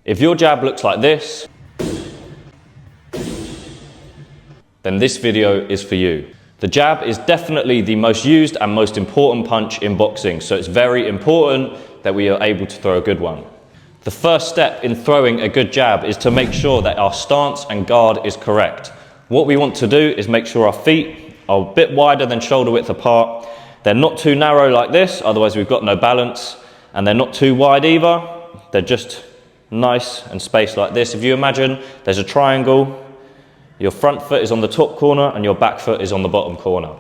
If your jab looks like this, then this video is for you. The jab is definitely the most used and most important punch in boxing, so it's very important that we are able to throw a good one. The first step in throwing a good jab is to make sure that our stance and guard is correct. What we want to do is make sure our feet are a bit wider than shoulder width apart. They're not too narrow like this, otherwise we've got no balance, and they're not too wide either. They're just nice and spaced like this. If you imagine there's a triangle, your front foot is on the top corner and your back foot is on the bottom corner.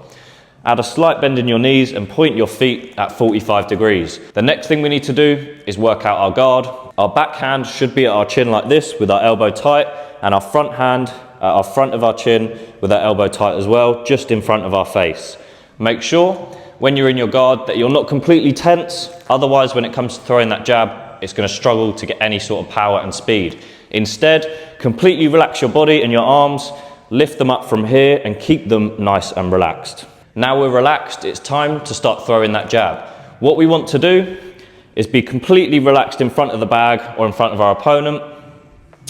Add a slight bend in your knees and point your feet at 45 degrees. The next thing we need to do is work out our guard. Our backhand should be at our chin like this with our elbow tight, and our front hand at our front of our chin with our elbow tight as well, just in front of our face. Make sure when you're in your guard that you're not completely tense, otherwise when it comes to throwing that jab, it's going to struggle to get any sort of power and speed. Instead, completely relax your body and your arms, lift them up from here and keep them nice and relaxed. Now we're relaxed, it's time to start throwing that jab. What we want to do is be completely relaxed in front of the bag or in front of our opponent,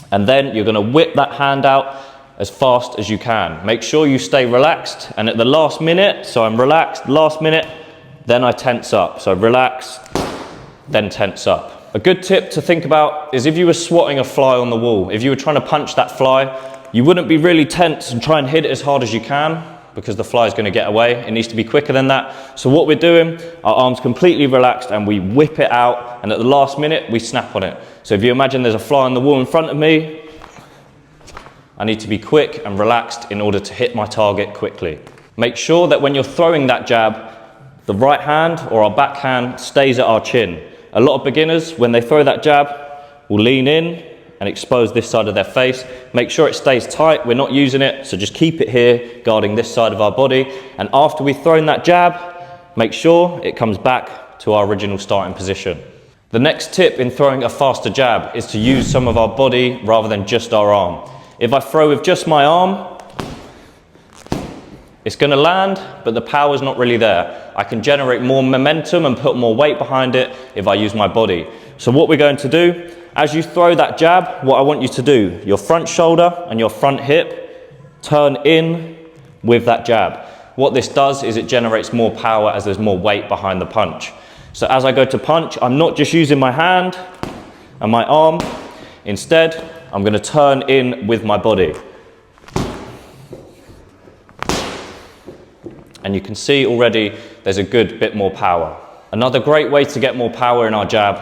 and then you're going to whip that hand out as fast as you can. Make sure you stay relaxed, and at the last minute, so I'm relaxed, last minute, then I tense up. So relax, then tense up. A good tip to think about is if you were swatting a fly on the wall, if you were trying to punch that fly, you wouldn't be really tense and try and hit it as hard as you can, because the fly is going to get away. It needs to be quicker than that. So what we're doing, our arms completely relaxed and we whip it out, and at the last minute we snap on it. So if you imagine there's a fly on the wall in front of me, I need to be quick and relaxed in order to hit my target quickly. Make sure that when you're throwing that jab, the right hand or our backhand stays at our chin. A lot of beginners, when they throw that jab, will lean in and expose this side of their face. Make sure it stays tight, we're not using it, so just keep it here, guarding this side of our body. And after we've thrown that jab, make sure it comes back to our original starting position. The next tip in throwing a faster jab is to use some of our body rather than just our arm. If I throw with just my arm, it's going to land, but the power's not really there. I can generate more momentum and put more weight behind it if I use my body. So what we're going to do, as you throw that jab, what I want you to do, your front shoulder and your front hip, turn in with that jab. What this does is it generates more power as there's more weight behind the punch. So as I go to punch, I'm not just using my hand and my arm. Instead, I'm going to turn in with my body. And you can see already there's a good bit more power. Another great way to get more power in our jab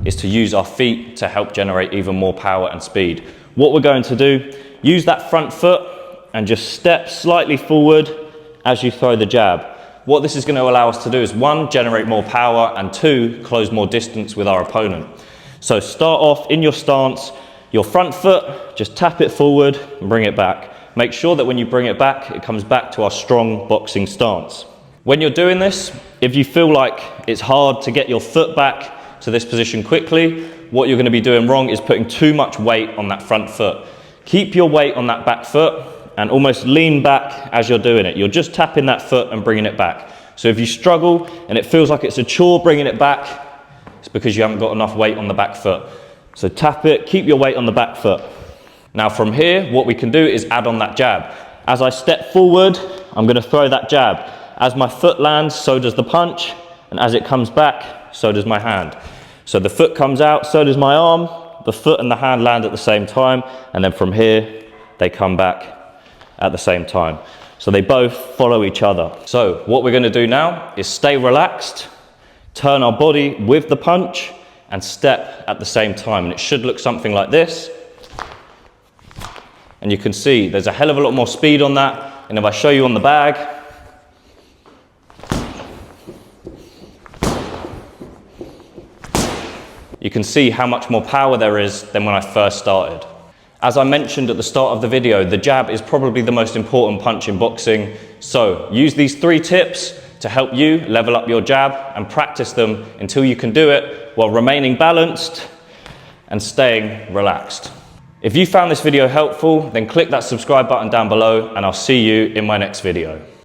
is to use our feet to help generate even more power and speed. What we're going to do, use that front foot and just step slightly forward as you throw the jab. What this is going to allow us to do is 1, generate more power, and 2, close more distance with our opponent. So start off in your stance, your front foot, just tap it forward and bring it back. Make sure that when you bring it back, it comes back to our strong boxing stance. When you're doing this, if you feel like it's hard to get your foot back to this position quickly, what you're going to be doing wrong is putting too much weight on that front foot. Keep your weight on that back foot and almost lean back as you're doing it. You're just tapping that foot and bringing it back. So if you struggle and it feels like it's a chore bringing it back, it's because you haven't got enough weight on the back foot. So tap it, keep your weight on the back foot. Now from here, what we can do is add on that jab. As I step forward, I'm going to throw that jab. As my foot lands, so does the punch, and as it comes back, so does my hand. So the foot comes out, so does my arm, the foot and the hand land at the same time, and then from here, they come back at the same time. So they both follow each other. So what we're going to do now is stay relaxed, turn our body with the punch, and step at the same time. And it should look something like this. And you can see there's a hell of a lot more speed on that. And if I show you on the bag, you can see how much more power there is than when I first started. As I mentioned at the start of the video, the jab is probably the most important punch in boxing. So use these 3 tips to help you level up your jab and practice them until you can do it while remaining balanced and staying relaxed. If you found this video helpful, then click that subscribe button down below, and I'll see you in my next video.